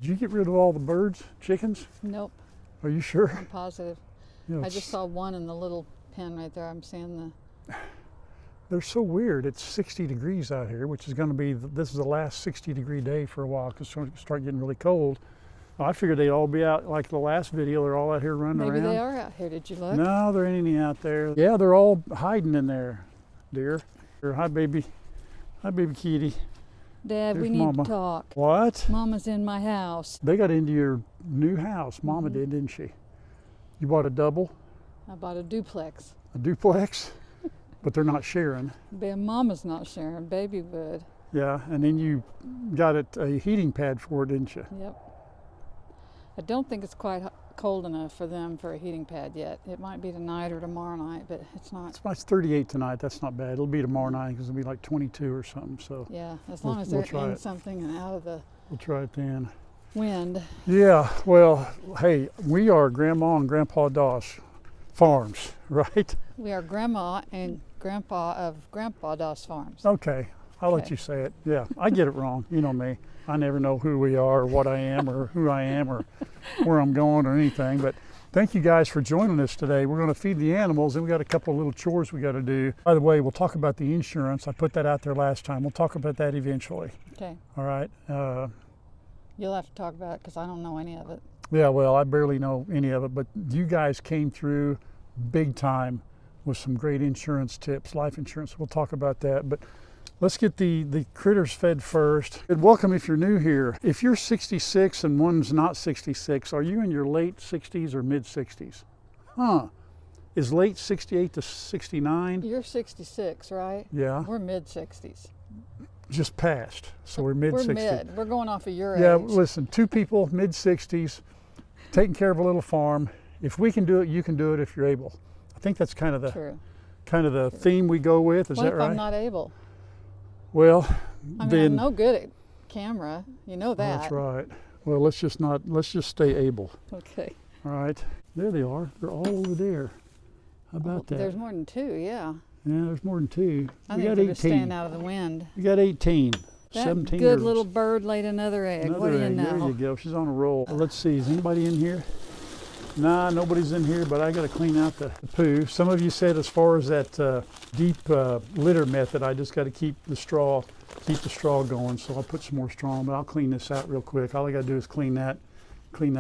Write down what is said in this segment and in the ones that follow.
Did you get rid of all the birds, chickens? Nope. Are you sure? I'm positive. You know, I just saw one in the little pen right there. I'm seeing the... They're so weird. It's 60 degrees out here, which is going to be, this is the last 60-degree day for a while because it's going to start getting really cold. I figured they'd all be out like the last video. They're all out here running around. Maybe they are out here. Did you look? No, there ain't any out there. Yeah, they're all hiding in there, dear. Hi, baby. Hi, baby kitty. Dad, There's we need Mama. to talk. What? Mama's in my house. They got into your new house. Mama did, didn't she? You bought a double? I bought a duplex. A duplex? But they're not sharing. Mama's not sharing. Baby would. Yeah, and then you got it a heating pad for it, didn't you? Yep. I don't think it's quite cold enough for them for a heating pad yet. It might be tonight or tomorrow night, but it's not. It's 38 tonight. That's not bad. It'll be tomorrow night because it'll be like 22 or something. So Yeah, as long as we'll they're try in it. something and out of the We'll try it then. wind. Yeah, well, hey, we are Grandma and Grandpa Doss Farms, right? We are Grandma and Grandpa of Grandpa Doss Farms. Okay, I'll let Okay. you say it. Yeah, I get it wrong. You know me. I never know who we are or what I am or who I am or where I'm going or anything. But thank you guys for joining us today. We're going to feed the animals and we got a couple of little chores we got to do. By the way, we'll talk about the insurance. I put that out there last time. We'll talk about that eventually. Okay. All right. You'll have to talk about it because I don't know any of it. Yeah, well, I barely know any of it, but you guys came through big time with some great insurance tips, life insurance. We'll talk about that, but let's get the critters fed first. And welcome if you're new here. If you're 66 and one's not 66, are you in your late 60s or mid 60s? Huh. Is late 68 to 69? You're 66, right? Yeah, We're mid 60s. just passed. So we're mid 60s. We're mid. We're going off of your Yeah, age. listen, two people, mid 60s, taking care of a little farm. If we can do it, you can do it if you're able. I think that's kind of the theme we go with. Is What that if right? I'm not able? Well, I mean, then I'm no good at camera. You know that. that's right. Well, let's just stay able. Okay. All right. There they are. They're all over there. How about that? There's more than two, yeah. Yeah, there's more than two. I We think got they're just 18. staying out of the wind. We got 18. That 17 good years. little bird laid another egg. Another What do you egg. know? There you go. She's on a roll. Let's see. Is anybody in here? Nah, nobody's in here, but I got to clean out the poo. Some of you said as far as that deep litter method, I just got to keep the straw going. So I'll put some more straw on, but I'll clean this out real quick. All I got to do is clean that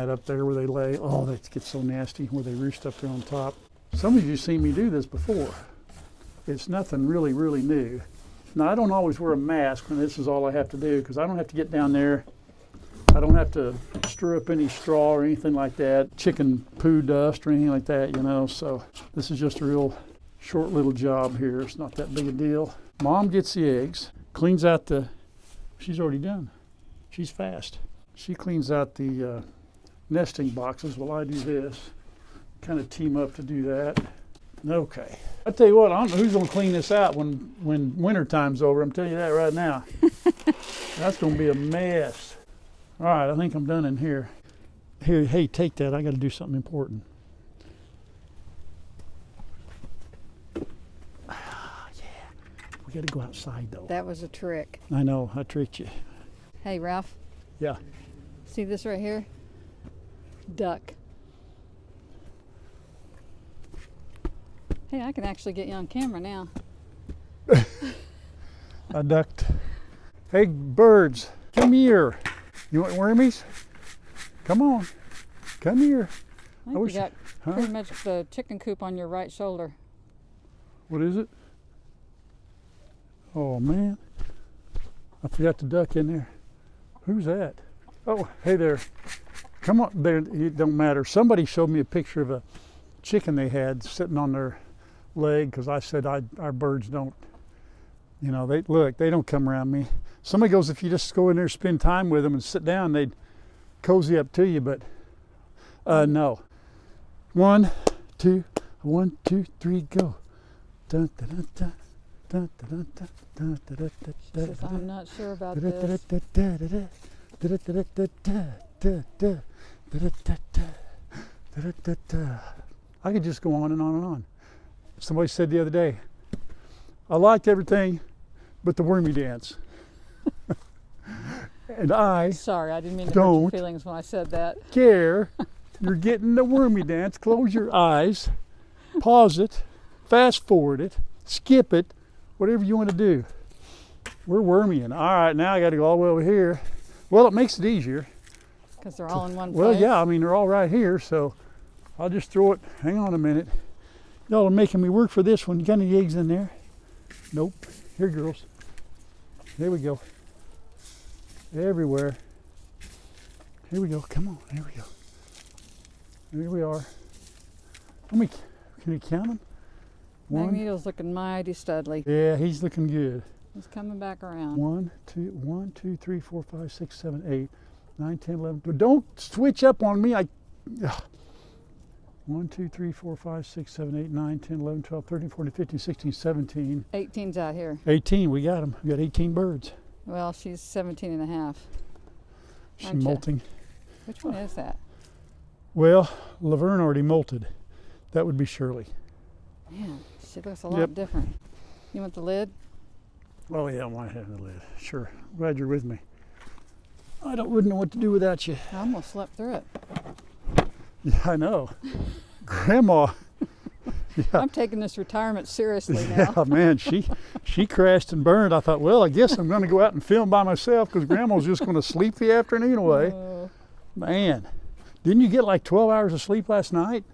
up there where they lay. Oh, that gets so nasty where they roost up there on top. Some of you seen me do this before. It's nothing really, really new. Now, I don't always wear a mask when this is all I have to do because I don't have to get down there. I don't have to stir up any straw or anything like that, chicken poo dust or anything like that, you know. So this is just a real short little job here. It's not that big a deal. Mom gets the eggs, cleans out she's already done. She's fast. She cleans out the nesting boxes while I do this. Kind of team up to do that. Okay. I tell you what, I don't know who's going to clean this out when winter time's over. I'm telling you that right now. That's going to be a mess. All right, I think I'm done in here. Here, hey, take that. I got to do something important. Ah, yeah. We got to go outside though. That was a trick. I know. I tricked you. Hey, Ralph. Yeah. See this right here? Duck. Hey, I can actually get you on camera now. I ducked. Hey, birds, come here. You want wormies? Come on. Come here. I think wish- you got huh? pretty much the chicken coop on your right shoulder. What is it? Oh, man. I forgot the duck in there. Who's that? Oh, hey there. Come on. There, it don't matter. Somebody showed me a picture of a chicken they had sitting on their leg because I said our birds don't, you know, they don't come around me. Somebody goes, if you just go in there, spend time with them and sit down, they'd cozy up to you, but no. 1, 2, 1, 2, 3, go. Dun, dun, dun, dun. Dun, dun, dun, dun, dun, dun, dun, She says, dun, I'm not sure about dun, dun, this. dun, dun, dun, dun, dun, dun, dun, dun, dun, dun, dun, dun, dun. I could just go on and on and on. Somebody said the other day, I liked everything but the wormy dance. And I Sorry, I didn't mean to hurt Don't. your feelings when I said that. care. You're getting the wormy dance. Close your eyes, pause it, fast forward it, skip it, whatever you want to do. We're wormying. All right, now I got to go all the way over here. Well, it makes it easier. Because they're all in one Well, place. yeah, I mean, they're all right here, so I'll just throw it. Hang on a minute. Y'all are making me work for this one. You got any eggs in there? Nope. Here, girls. There we go. Everywhere. Here we go. Come on. Here we go. Here we are. How many? Can you count them? One. Magneto's looking mighty studly. Yeah, he's looking good. He's coming back around. 1, 2, 3, 4, 5, 6, 7, 8, 9, 10, 11. Don't switch up on me. 1, 2, 3, 4, 5, 6, 7, 8, 9, 10, 11, 12, 13, 14, 15, 16, 17. 18's out here. 18. We got them. We got 18 birds. Well, she's 17 and a half. She's Aren't ya? molting. Which one is that? Well, Laverne already molted. That would be Shirley. Man, she looks a lot Yep. different. You want the lid? Oh yeah, I might have the lid. Sure. Glad you're with me. I wouldn't know what to do without you. I almost slept through it. Yeah, I know. Grandma. Yeah. I'm taking this retirement seriously now. Yeah, man, she crashed and burned. I thought, well, I guess I'm going to go out and film by myself because Grandma's just going to sleep the afternoon away. Man, didn't you get like 12 hours of sleep last night?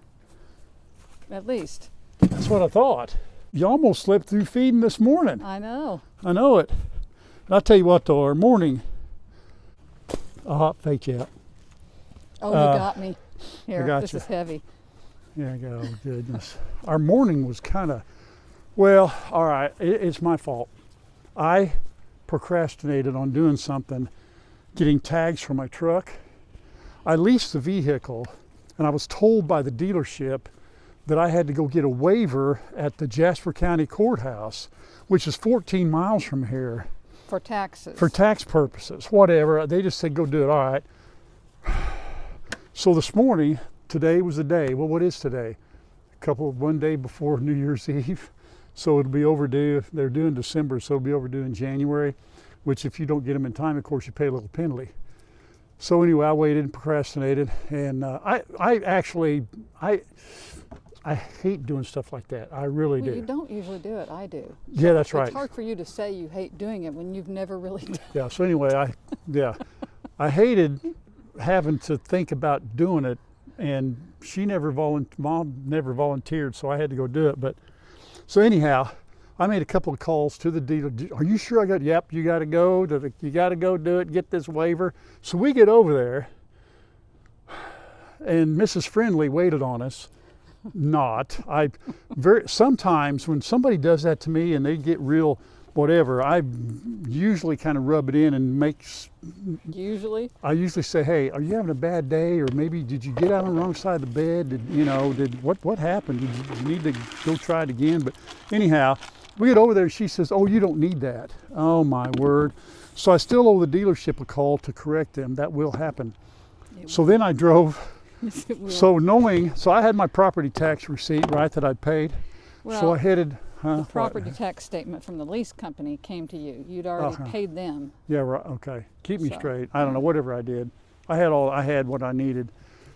At least. That's what I thought. You almost slept through feeding this morning. I know. I know it. And I'll tell you what, though, our morning, a hot fake out. Oh, you got me. Here, got this you. is heavy. Yeah, oh goodness. Our morning was kind of, well, all right, it's my fault. I procrastinated on doing something, getting tags for my truck. I leased the vehicle, and I was told by the dealership that I had to go get a waiver at the Jasper County Courthouse, which is 14 miles from here, For taxes. for tax purposes, whatever. They just said, go do it. All right. So this morning, today was the day. Well, what is today? One day before New Year's Eve. So it'll be overdue. They're due in December, so it'll be overdue in January, which if you don't get them in time, of course, you pay a little penalty. So anyway, I waited and procrastinated. And I hate doing stuff like that. I really Well, do. you don't usually do it. I do. Yeah, that's right. It's hard for you to say you hate doing it when you've never really done it. Yeah, so anyway, I hated having to think about doing it, and Mom never volunteered, so I had to go do it. But so anyhow, I made a couple of calls to the dealer. Are you sure I got? Yep, you got to go. You got to go do it. Get this waiver. So we get over there, and Mrs. Friendly waited on us. Sometimes when somebody does that to me and they get real whatever, I usually kind of rub it in and Usually? I usually say, hey, are you having a bad day? Or maybe did you get out on the wrong side of the bed? What happened? Did you need to go try it again? But anyhow, we get over there, she says, oh, you don't need that. Oh my word. So I still owe the dealership a call to correct them. That will happen. So then I drove. So I had my property tax receipt, right, that I'd paid. Well, So I headed, the property tax statement from the lease company came to you. You'd already paid them. Yeah, right, okay. Keep me So, straight. I don't know, whatever I did. I had what I needed.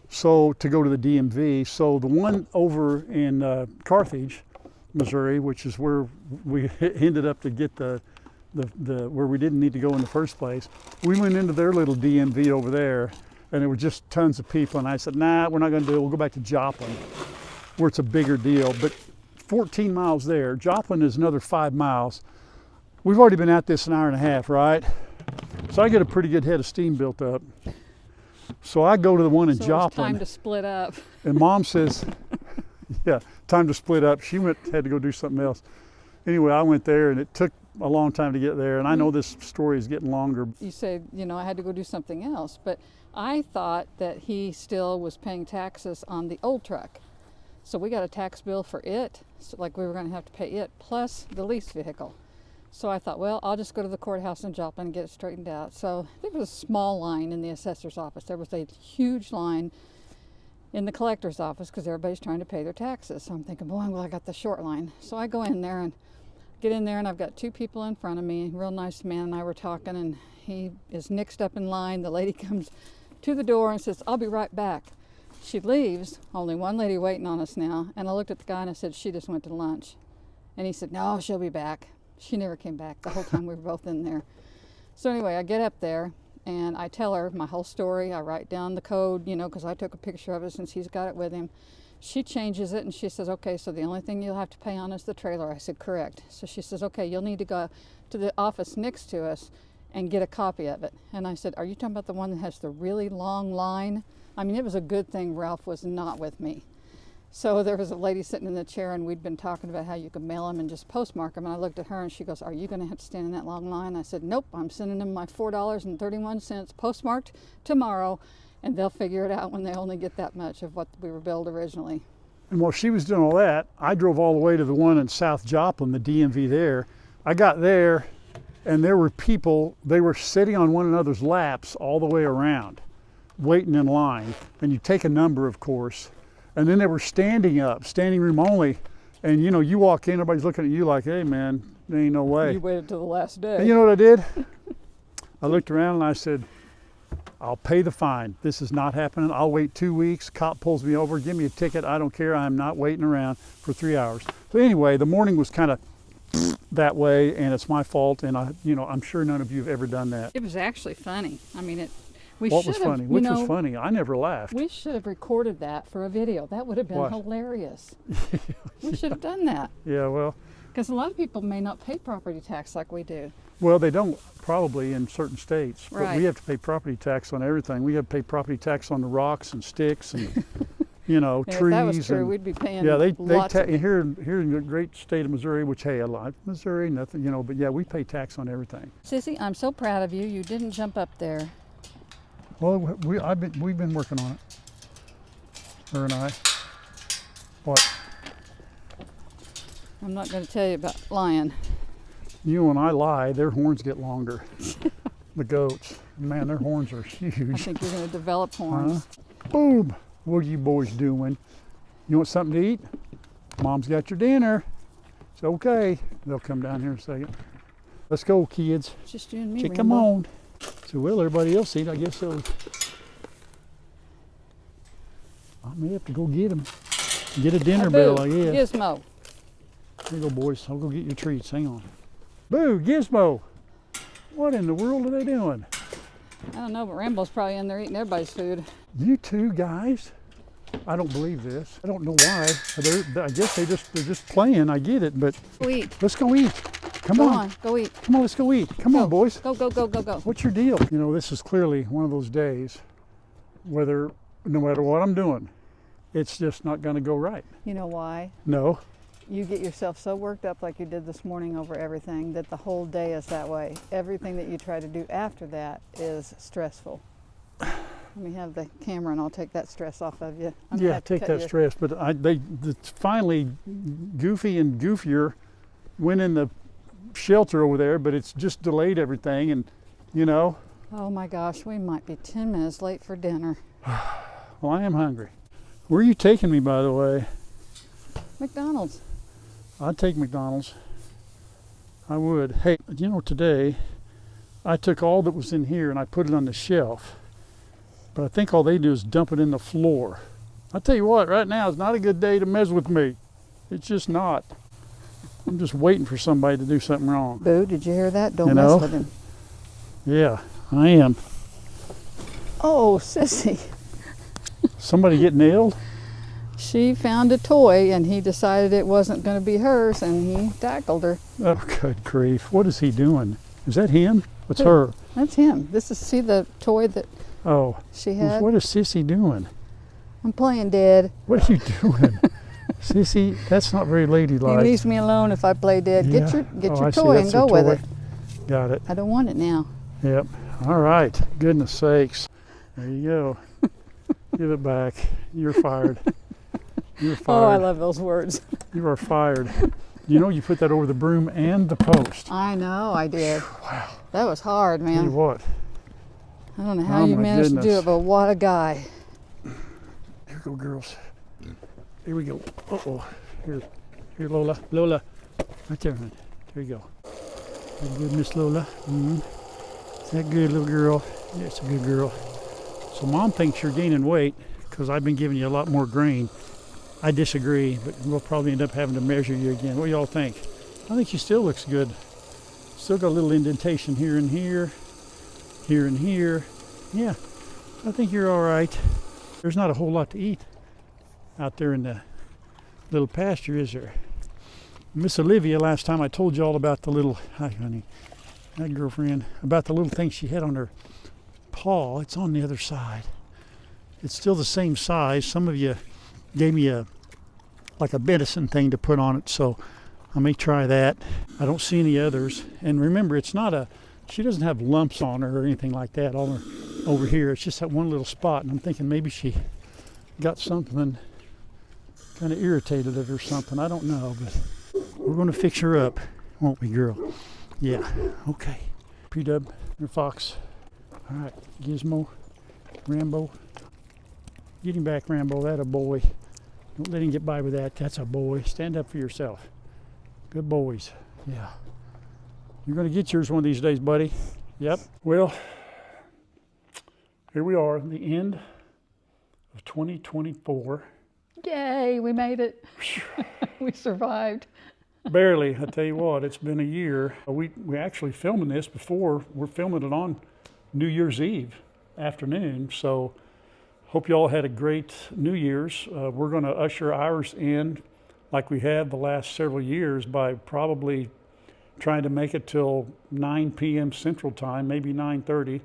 So to go to the DMV, so the one over in Carthage, Missouri, which is where we ended up to get the where we didn't need to go in the first place, we went into their little DMV over there, and there were just tons of people, and I said, nah, we're not gonna do it, we'll go back to Joplin, where it's a bigger deal. But 14 miles there, Joplin is another 5 miles. We've already been at this an hour and a half, right? So I get a pretty good head of steam built up. So I go to the one in So Joplin. it's time to split up. And Mom says, yeah, time to split up. She had to go do something else. Anyway, I went there, and it took a long time to get there. And I know this story is getting longer. You said, I had to go do something else. But I thought that he still was paying taxes on the old truck. So we got a tax bill for it, so like we were going to have to pay it, plus the lease vehicle. So I thought, well, I'll just go to the courthouse in Joplin and get it straightened out. So there was a small line in the assessor's office. There was a huge line in the collector's office because everybody's trying to pay their taxes. So I'm thinking, boy, well, I got the short line. So I go in there, and get in there, and I've got two people in front of me. A real nice man and I were talking, and he is nixed up in line. The lady comes to the door and says, "I'll be right back." She leaves, only one lady waiting on us now. And I looked at the guy and I said, "She just went to lunch." And he said, "No, she'll be back." She never came back the whole time we were both in there. So anyway, I get up there and I tell her my whole story. I write down the code, you know, because I took a picture of it since he's got it with him. She changes it and she says, "Okay, so the only thing you'll have to pay on is the trailer." I said, "Correct." So she says, "Okay, you'll need to go to the office next to us and get a copy of it." And I said, "Are you talking about the one that has the really long line?" I mean, it was a good thing Ralph was not with me. So there was a lady sitting in the chair, and we'd been talking about how you could mail them and just postmark them. And I looked at her and she goes, "Are you going to have to stand in that long line?" I said, "Nope, I'm sending them my $4.31 postmarked tomorrow, and they'll figure it out when they only get that much of what we were billed originally." And while she was doing all that, I drove all the way to the one in South Joplin, the DMV there. I got there, and there were people, they were sitting on one another's laps all the way around, waiting in line. And you take a number, of course. And then they were standing up, standing room only. And you know, you walk in, everybody's looking at you like, "Hey man, there ain't no way." You waited till the last day. And you know what I did? I looked around and I said, "I'll pay the fine. This is not happening. I'll wait 2 weeks. Cop pulls me over, give me a ticket. I don't care. I'm not waiting around for 3 hours." So anyway, the morning was kind of that way, and it's my fault. And I'm sure none of you have ever done that. It was actually funny. I mean, What was funny? Which was funny? I never laughed. We should have recorded that for a video. That would have been What? hilarious. We should have done that. Yeah, well, Because a lot of people may not pay property tax like we do. well, they don't probably in certain states, but Right. we have to pay property tax on everything. We have to pay property tax on the rocks and sticks and trees. If that was true, and, we'd be paying yeah, lots of here in the great state of Missouri, which hey, a lot Missouri, nothing, but yeah, we pay tax on everything. Sissy, I'm so proud of you. You didn't jump up there. Well, we've been working on it. Her and I. What? I'm not going to tell you about lying. You and I lie, their horns get longer. The goats, man, their horns are I huge. think you're going to develop horns. Boom! What are you boys doing? You want something to eat? Mom's got your dinner. It's okay. They'll come down here in a second. Let's go, kids. Just you and me, Come Rambo. on. So will everybody else eat? I guess so. I may have to go get them. Get a dinner Boo, bell, I guess. Gizmo. Here you go, boys. I'll go get your treats. Hang on. Boo, Gizmo. What in the world are they doing? I don't know, but Rambo's probably in there eating everybody's food. You two guys? I don't believe this. I don't know why. I guess they're just playing. I get it, but Go eat. let's go eat. Come Go on. on. Go eat. Come on, let's go eat. Come on, boys. Go, go, go, go, go. What's your deal? This is clearly one of those days no matter what I'm doing, it's just not going to go right. You know why? No. You get yourself so worked up like you did this morning over everything that the whole day is that way. Everything that you try to do after that is stressful. Let me have the camera and I'll take that stress off of you. I'm gonna Yeah, have to take cut that your- stress. But it's finally Goofy and Goofier went in the shelter over there, but it's just delayed everything. And, Oh my gosh, we might be 10 minutes late for dinner. well, I am hungry. Where are you taking me, by the way? McDonald's. I'd take McDonald's. I would. Hey, today I took all that was in here and I put it on the shelf. But I think all they do is dump it in the floor. I tell you what, right now is not a good day to mess with me. It's just not. I'm just waiting for somebody to do something wrong. Boo, did you hear that? Don't You know? mess with him. Yeah, I am. Oh, Sissy. Somebody get nailed? She found a toy and he decided it wasn't going to be hers and he tackled her. Oh, good grief. What is he doing? Is that him? What's Who? her? That's him. See the toy that Oh, she had? what is Sissy doing? I'm playing dead. What are you doing? Sissy, that's not very He ladylike. leaves me alone if I play dead. Yeah. Get Oh, your I see. toy and That's go her with toy. it. Got it. I don't want it now. Yep. All right. Goodness sakes. There you go. Give it back. You're fired. You're fired. Oh, I love those words. You are fired. You put that over the broom and the post. I know I did. Wow. That was hard, Tell you man. what. I don't know how Oh, you my managed to do goodness. it, but what a guy. Here we go, girls. Here we go. Uh-oh. Here, Lola. Lola. Right there, honey. There you go. That good, Miss Lola? Is that good, little girl? Yeah, it's a good girl. So Mom thinks you're gaining weight because I've been giving you a lot more grain. I disagree, but we'll probably end up having to measure you again. What do y'all think? I think she still looks good. Still got a little indentation here and here, here and here. Yeah, I think you're all right. There's not a whole lot to eat out there in the little pasture, is there? Miss Olivia, last time I told you all about the little, hi honey, hi girlfriend, about the little thing she had on her paw. It's on the other side. It's still the same size. Some of you gave me like a medicine thing to put on it, so I may try that. I don't see any others. And remember, it's not she doesn't have lumps on her or anything like that all over here. It's just that one little spot, and I'm thinking maybe she got something kind of irritated it or something. I don't know, but we're going to fix her up, won't we, girl? Yeah, okay. P-Dub, your Fox. All right, Gizmo, Rambo. Get him back, Rambo. That a boy. Don't let him get by with that. That's a boy. Stand up for yourself. Good boys. Yeah. You're going to get yours one of these days, buddy. Yep. Well, here we are, the end of 2024. Yay, we made it. We survived. Barely. I tell you what, it's been a year. We actually filming this before. We're filming it on New Year's Eve afternoon. So hope you all had a great New Year's. We're going to usher ours in like we have the last several years by probably trying to make it till 9 p.m. Central Time, maybe 9:30.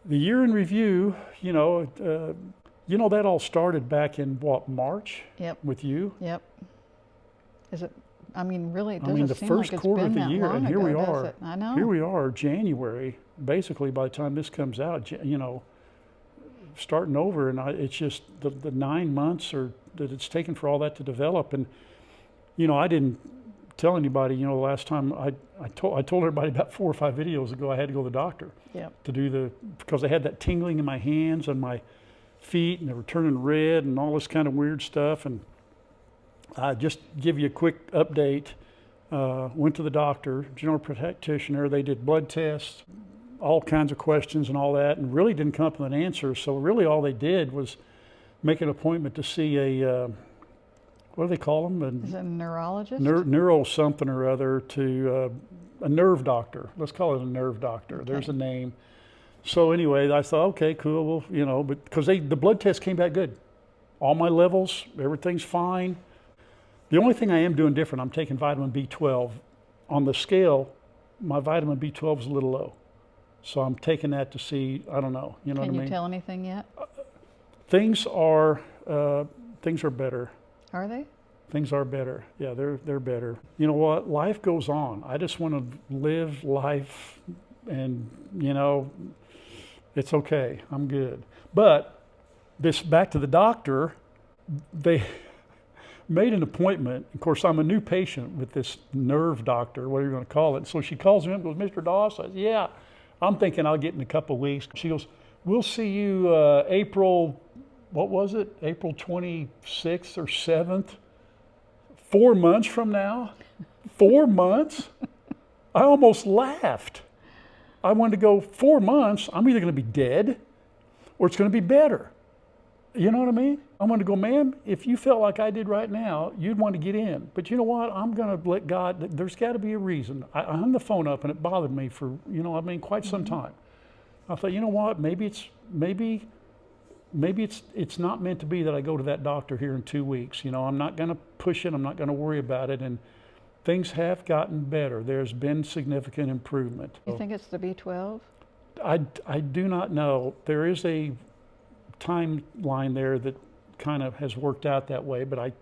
The year in review, that all started back in what, March? Yep. With you? Yep. Is it? I mean, really, it doesn't the seem first like it's quarter been of the that year, long and here ago, we does are. it? I know. Here we are, January. Basically, by the time this comes out, starting over, and it's just the 9 months that it's taken for all that to develop. And I didn't tell anybody. The last time I told everybody about 4 or 5 videos ago, I had to go to the doctor. Yep. Because I had that tingling in my hands and my feet, and they were turning red and all this kind of weird stuff. And just give you a quick update. Went to the doctor, general practitioner. They did blood tests, all kinds of questions and all that, and really didn't come up with an answer. So really all they did was make an appointment to see a, what do they call them? Is it a neurologist? Neuro something or other, to a nerve doctor. Let's call it a nerve doctor. Okay. There's a name. So anyway, I thought, okay, cool. Well, but because the blood test came back good. All my levels, everything's fine. The only thing I am doing different, I'm taking vitamin B12. On the scale, my vitamin B12 is a little low. So I'm taking that to see, I don't know, what I mean? Can you tell anything yet? Things are better. Are they? Things are better. Yeah, they're better. You know what? Life goes on. I just want to live life, and it's okay. I'm good. But back to the doctor, they made an appointment. Of course, I'm a new patient with this nerve doctor, whatever you're going to call it. So she calls me up and goes, Mr. Doss? I said, yeah. I'm thinking I'll get in a couple of weeks. She goes, we'll see you April, what was it? April 26th or 7th? 4 months from now? 4 months? I almost laughed. I wanted to go, 4 months, I'm either going to be dead or it's going to be better. You know what I mean? I wanted to go, ma'am, if you felt like I did right now, you'd want to get in. But you know what? I'm going to let God, there's got to be a reason. I hung the phone up and it bothered me for, quite some time. I thought, you know what? Maybe it's not meant to be that I go to that doctor here in 2 weeks. I'm not going to push it. I'm not going to worry about it. And things have gotten better. There's been significant improvement. You think it's the B12? I do not know. There is a timeline there that kind of has worked out that way, but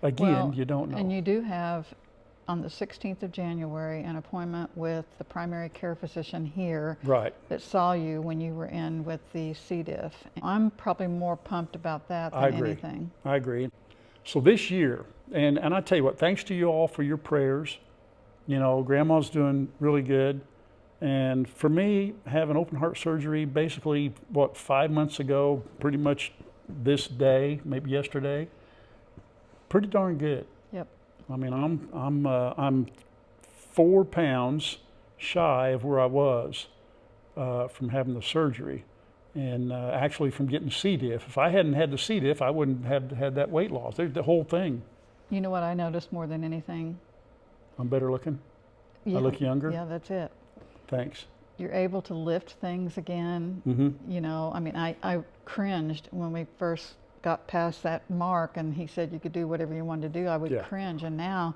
you don't know. And you do have on the 16th of January an appointment with the primary care physician here, right, that saw you when you were in with the C. diff. I'm probably more pumped about that than anything. I agree. So this year, and I tell you what, thanks to you all for your prayers. Grandma's doing really good. And for me, having open heart surgery, basically, 5 months ago, pretty much this day, maybe yesterday, pretty darn good. Yep. I mean, I'm 4 pounds shy of where I was from having the surgery, and actually from getting C. diff. If I hadn't had the C. diff, I wouldn't have had that weight loss. The whole thing. You know what I noticed more than anything? I'm better looking. Yeah, I look younger. Yeah, that's it. Thanks. You're able to lift things again. Mm-hmm. You know, I mean, I cringed when we first got past that mark and he said you could do whatever you wanted to do. I would cringe, and now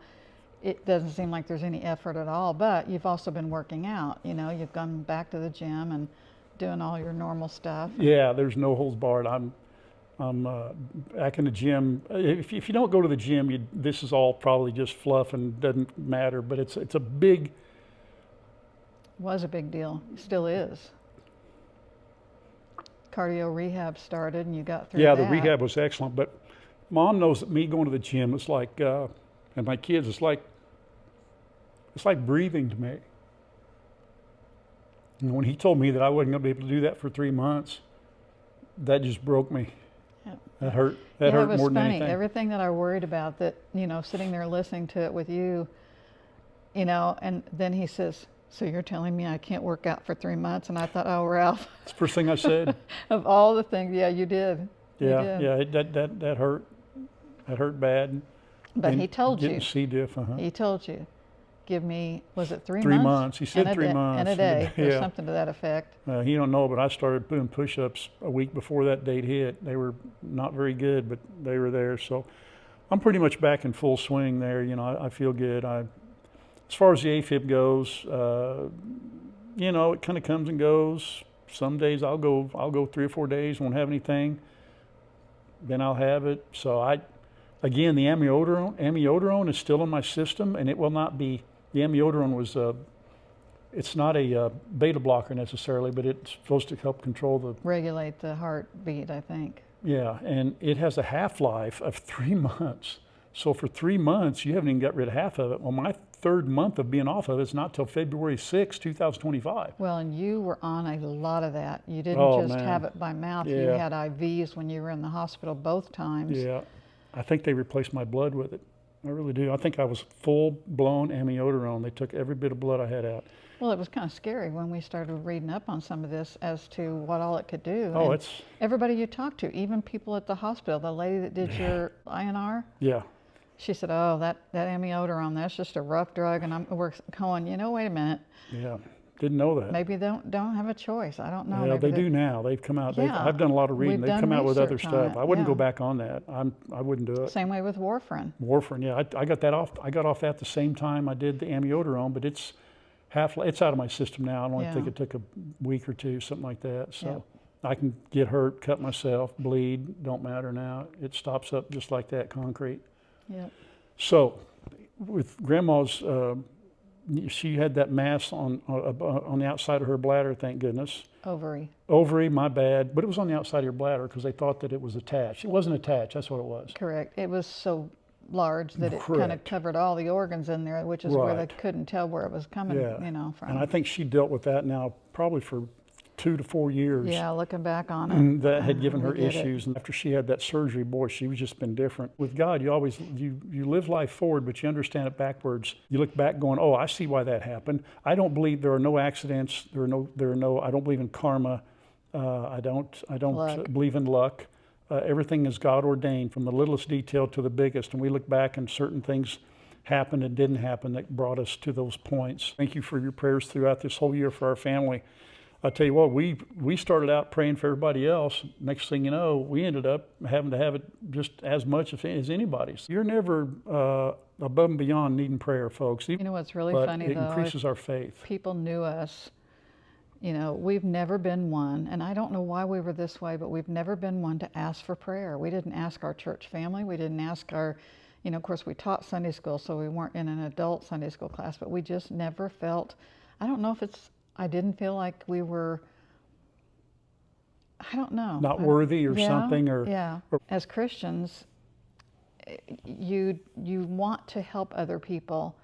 it doesn't seem like there's any effort at all. But you've also been working out. You know, you've gone back to the gym and doing all your normal stuff. Yeah, there's no holds barred. I'm back in the gym. If you don't go to the gym, this is all probably just fluff and doesn't matter. But it's a big. Was a big deal. Still is. Cardio rehab started, and you got through. Yeah, that. the rehab was excellent. But Mom knows that me going to the gym is like, and my kids, it's like breathing to me. And when he told me that I wasn't going to be able to do that for 3 months, that just broke me. Yeah. That hurt. That hurt more than anything. Everything that I worried about, that, you know, sitting there listening to it with you, you know, and then he says, so you're telling me I can't work out for 3 months? And I thought, oh, Ralph. That's the first thing I said. Of all the things, yeah, you did. Yeah, yeah, that hurt. That hurt bad. But he told you. Getting C. diff, He told you. Give me, was it 3 months? 3 months. He said 3 months. And a day, or yeah. something to that effect. He don't know, but I started doing push-ups a week before that date hit. They were not very good, but they were there. So I'm pretty much back in full swing there. You know, I feel good. As far as the AFib goes, you know, it kind of comes and goes. Some days I'll go 3 or 4 days, won't have anything. Then I'll have it. So again, the amiodarone is still in my system, and it will not be. The amiodarone was it's not a beta blocker necessarily, but it's supposed to help control the regulate the heartbeat, I think. Yeah, and it has a half-life of 3 months. So for 3 months, you haven't even got rid of half of it. Well, my 3rd month of being off of it's not till February 6, 2025. Well, and you were on a lot of that. You didn't just have it by mouth. Yeah. You had IVs when you were in the hospital both times. Yeah, I think they replaced my blood with it. I really do. I think I was full-blown amiodarone. They took every bit of blood I had out. Well, it was kind of scary when we started reading up on some of this as to what all it could do. Oh, and everybody you talked to, even people at the hospital, the lady that did your INR. Yeah. She said, oh, that amiodarone, that's just a rough drug. And we're going, you know, wait a minute. Yeah, didn't know that. Maybe they don't have a choice. I don't know. Yeah, maybe they do now. They've come out. Yeah. I've done a lot of reading. They've come out with other stuff. I wouldn't yeah. go back on that. I wouldn't do it. Same way with warfarin. Warfarin, yeah. I got that off. I got off that the same time I did the amiodarone, but it's out of my system now. I only think it took a week or two, something like that. So I can get hurt, cut myself, bleed. Don't matter now. It stops up just like that, concrete. Yeah. So, with Grandma's, she had that mass on the outside of her bladder. Thank goodness. Ovary, my bad. But it was on the outside of your bladder because they thought that it was attached. It wasn't attached. That's what it was. Correct. It was so large that it kind of covered all the organs in there, which is where they couldn't tell where it was coming, you know, from. And I think she dealt with that now probably for 2 to 4 years. Yeah, looking back on it. And that had given her issues. And after she had that surgery, boy, she's just been different. With God, you always, you live life forward, but you understand it backwards. You look back going, oh, I see why that happened. I don't believe there are no accidents. I don't believe in karma. I don't believe in luck. Everything is God ordained, from the littlest detail to the biggest. And we look back and certain things happened and didn't happen that brought us to those points. Thank you for your prayers throughout this whole year for our family. I'll tell you what, we started out praying for everybody else. Next thing you know, we ended up having to have it just as much as anybody's. You're never above and beyond needing prayer, folks. You know what's really funny, though? It increases our faith. People knew us. You know, we've never been one, and I don't know why we were this way, but we've never been one to ask for prayer. We didn't ask our church family. We didn't ask our, you know, of course we taught Sunday school, so we weren't in an adult Sunday school class, but we just never felt, I don't know if it's, I didn't feel like we were, I don't know. Not worthy or something? Yeah. As Christians, you want to help other people,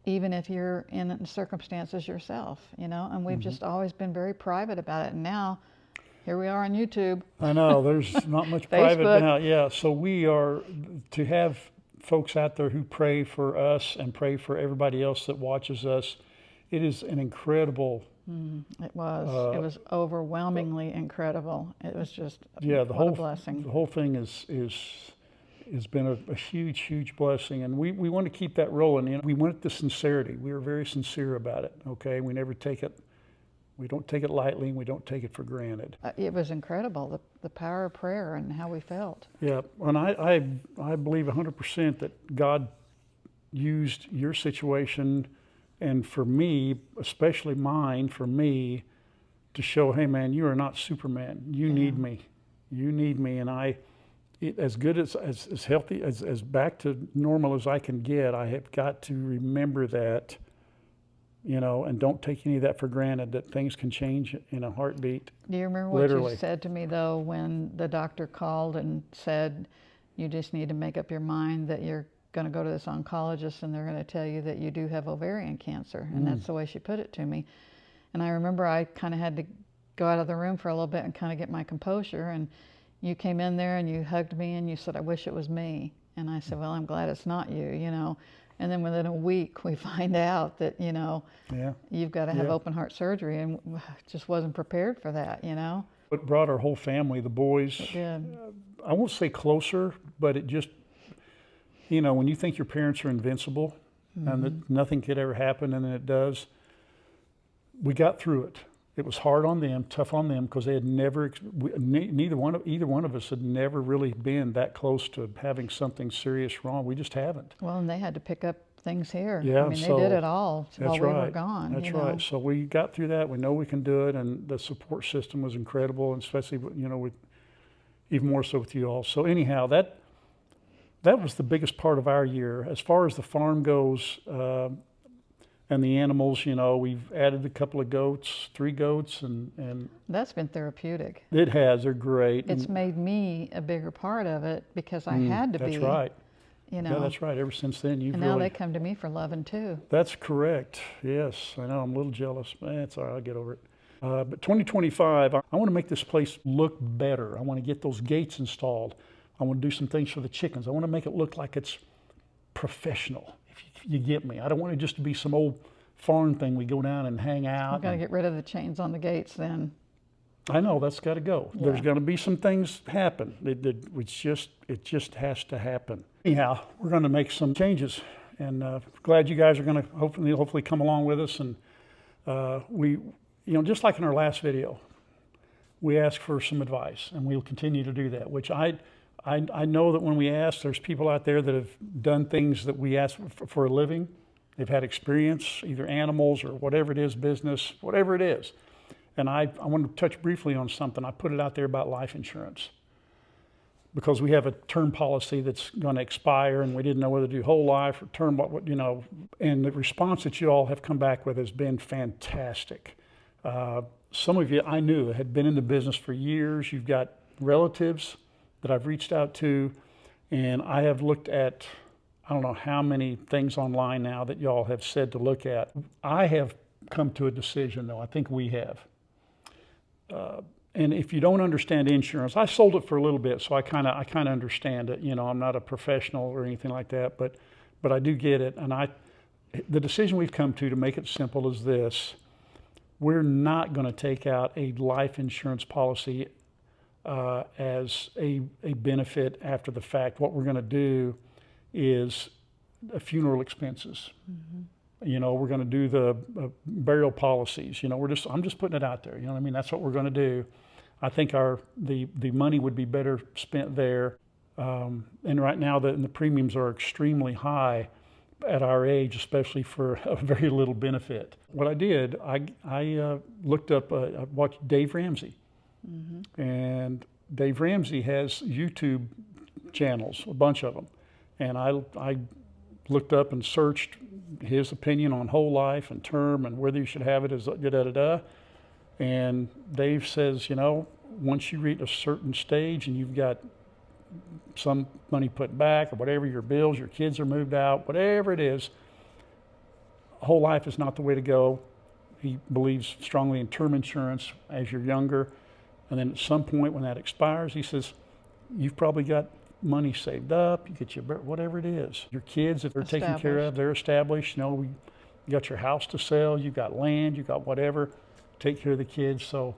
even if you're in circumstances yourself, you know, and we've just always been very private about it. And now, here we are on YouTube. I know, there's not much private now. Yeah, so we are, to have folks out there who pray for us and pray for everybody else that watches us. It is an incredible. It was overwhelmingly incredible. It was just Yeah, what a blessing. The whole thing has been a huge blessing, and we want to keep that rolling. You know, we want the sincerity. We are very sincere about it. Okay, we never take it. We don't take it lightly, and we don't take it for granted. It was incredible, the power of prayer and how we felt. Yeah, and I believe 100% that God used your situation, and for me, especially mine, for me, to show, hey man, you are not Superman. You need me. You need me, and as good as healthy, as back to normal as I can get, I have got to remember that, you know, and don't take any of that for granted, that things can change in a heartbeat. Do you remember what literally. you said to me, though, when the doctor called and said, you just need to make up your mind that you're going to go to this oncologist and they're going to tell you that you do have ovarian cancer? And that's the way she put it to me. And I remember I kind of had to go out of the room for a little bit and kind of get my composure. And you came in there and you hugged me and you said, I wish it was me. And I said, well, I'm glad it's not you, you know. And then within a week, we find out that, you know, you've got to have open heart surgery, and just wasn't prepared for that, you know. It brought our whole family, the boys, It did. I won't say closer, but it just, you know, when you think your parents are invincible and that nothing could ever happen, and then it does, we got through it. It was hard on them, tough on them, because they had never, either one of us had never really been that close to having something serious wrong. We just haven't. Well, and they had to pick up things here. Yeah, I mean, so they did it all while we were gone. That's you know? right. So we got through that. We know we can do it, and the support system was incredible, and especially, you know, with even more so with you all. So anyhow, that was the biggest part of our year. As far as the farm goes, and the animals, you know, we've added a couple of goats, 3 goats, and That's been therapeutic. it has. They're great. It's made me a bigger part of it because I had to be. That's right. You know. Yeah, that's right. Ever since then, you've And now really. they come to me for loving too. That's correct. Yes, I know. I'm a little jealous. It's all right. I'll get over it. But 2025, I want to make this place look better. I want to get those gates installed. I want to do some things for the chickens. I want to make it look like it's professional. If you get me. I don't want it just to be some old farm thing. We go down and hang out. I've got to get rid of the chains on the gates then. I know that's got to go. Yeah. There's going to be some things happen. It just has to happen. Anyhow, we're going to make some changes, and glad you guys are going to hopefully come along with us. And we, you know, just like in our last video, we ask for some advice, and we'll continue to do that. Which I know that when we ask, there's people out there that have done things that we ask for a living. They've had experience, either animals or whatever it is, business, whatever it is. And I want to touch briefly on something. I put it out there about life insurance, because we have a term policy that's going to expire, and we didn't know whether to do whole life or term, what you know. And the response that you all have come back with has been fantastic. Some of you I knew had been in the business for years. You've got relatives that I've reached out to, and I have looked at, I don't know how many things online now that y'all have said to look at. I have come to a decision, though. I think we have. And if you don't understand insurance, I sold it for a little bit, so I kind of understand it. You know, I'm not a professional or anything like that, but I do get it. And the decision we've come to make it simple is this: we're not going to take out a life insurance policy as a benefit after the fact. What we're going to do is funeral expenses. Mm-hmm. You know, we're going to do the burial policies. You know, I'm just putting it out there. You know what I mean? That's what we're going to do. I think the money would be better spent there. And right now the premiums are extremely high at our age, especially for a very little benefit. What I did, I looked up, I watched Dave Ramsey. Mm-hmm. And Dave Ramsey has YouTube channels, a bunch of them. And I looked up and searched his opinion on whole life and term and whether you should have it as da-da-da-da. And Dave says, you know, once you reach a certain stage and you've got some money put back or whatever, your bills, your kids are moved out, whatever it is, whole life is not the way to go. He believes strongly in term insurance as you're younger. And then at some point when that expires, he says, you've probably got money saved up, you get your, whatever it is. Your kids, if they're taken care of, they're established. You know, you got your house to sell, you got land, you got whatever. Take care of the kids. So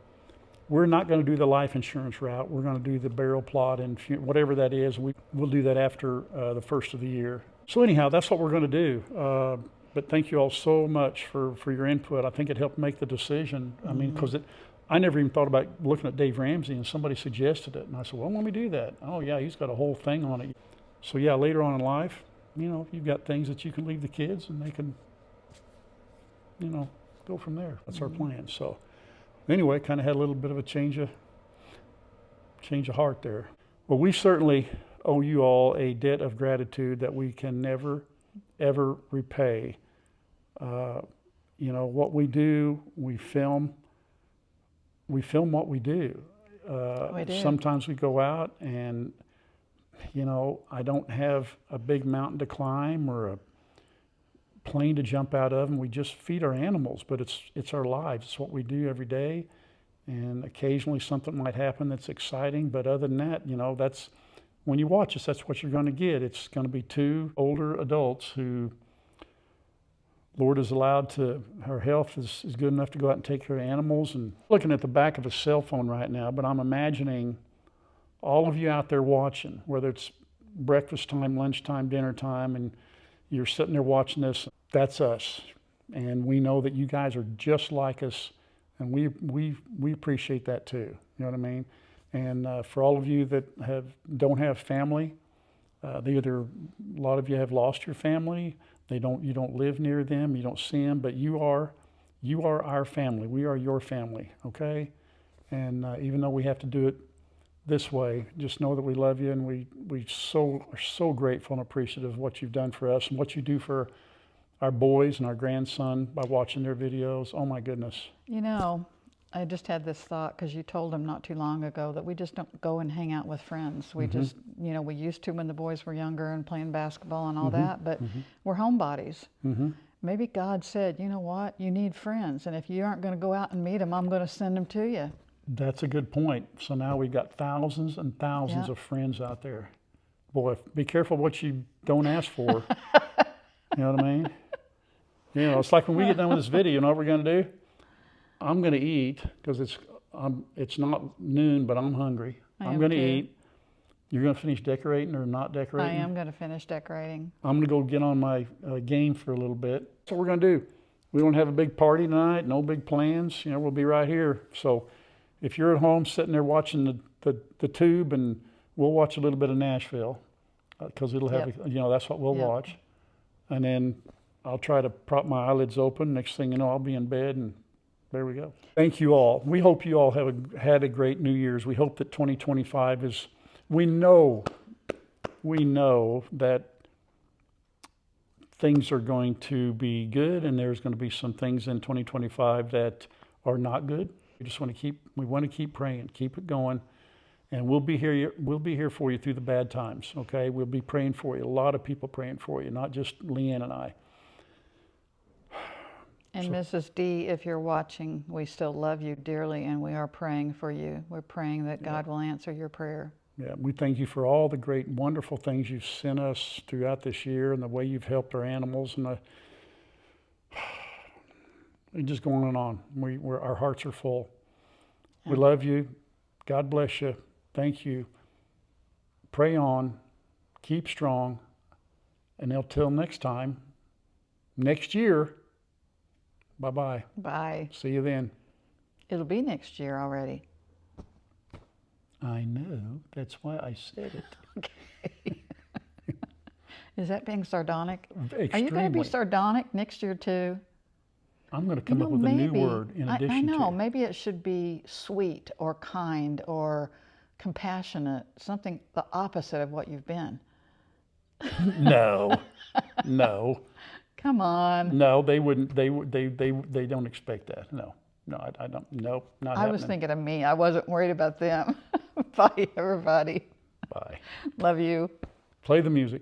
we're not going to do the life insurance route. We're going to do the burial plot and whatever that is. We'll do that after the first of the year. So anyhow, that's what we're going to do. But thank you all so much for your input. I think it helped make the decision. I mean, because I never even thought about looking at Dave Ramsey, and somebody suggested it. And I said, well, let me do that. Oh, yeah, he's got a whole thing on it. So, yeah, later on in life, you know, you've got things that you can leave the kids, and they can, you know, go from there. That's our plan. So, anyway, kind of had a little bit of a change of heart there. Well, we certainly owe you all a debt of gratitude that we can never, ever repay. You know, what we do, we film what we do. We do. Sometimes we go out and, you know, I don't have a big mountain to climb or a plane to jump out of, and we just feed our animals, but it's our lives. It's what we do every day, and occasionally something might happen that's exciting, but other than that, you know, that's, when you watch us, that's what you're going to get. It's going to be two older adults who Lord is allowed to, her health is good enough to go out and take care of animals. And looking at the back of a cell phone right now, but I'm imagining all of you out there watching, whether it's breakfast time, lunchtime, dinner time, and you're sitting there watching this. That's us. And we know that you guys are just like us, and we appreciate that too. You know what I mean? And for all of you that don't have family, either a lot of you have lost your family. You don't live near them, you don't see them, but you are our family. We are your family, okay? And even though we have to do it this way, just know that we love you, and we are so grateful and appreciative of what you've done for us and what you do for our boys and our grandson by watching their videos. Oh my goodness. You know, I just had this thought, because you told him not too long ago that we just don't go and hang out with friends. We just, you know, we used to when the boys were younger and playing basketball and all that, but we're homebodies. Maybe God said, you know what, you need friends, and if you aren't going to go out and meet them, I'm going to send them to you. That's a good point. So now we've got thousands and thousands of friends out there. Boy, be careful what you don't ask for. You know what I mean? You know, it's like when we get done with this video, you know what we're going to do? I'm going to eat, because it's not noon, but I'm hungry. I'm going to eat. You're going to finish decorating or not decorating? I am going to finish decorating. I'm going to go get on my game for a little bit. That's what we're going to do. We don't have a big party tonight, no big plans. You know, we'll be right here. So if you're at home sitting there watching the tube, and we'll watch a little bit of Nashville, because it'll have, you know, that's what we'll watch. And then I'll try to prop my eyelids open. Next thing you know, I'll be in bed, and there we go. Thank you all. We hope you all had a great New Year's. We hope that 2025 is, we know that things are going to be good, and there's going to be some things in 2025 that are not good. We want to keep praying, keep it going, and we'll be here for you through the bad times, okay? We'll be praying for you. A lot of people praying for you, not just Leanne and I. And Mrs. D, if you're watching, we still love you dearly, and we are praying for you. We're praying that God will answer your prayer. Yeah, we thank you for all the great, wonderful things you've sent us throughout this year, and the way you've helped our animals, and just going on. Our hearts are full. We love you. God bless you. Thank you. Pray on. Keep strong. And until next time, next year, bye-bye. Bye. See you then. It'll be next year already. I know. That's why I said it. Okay. Is that being sardonic? Extremely. Are you going to be sardonic next year too? I'm going to come up with a new word in addition to. I know. Maybe it should be sweet or kind or compassionate, something the opposite of what you've been. No. No. Come on. No, they wouldn't. They don't expect that. No, I don't. Nope, not happening. I was thinking of me. I wasn't worried about them. Bye, everybody. Bye. Love you. Play the music.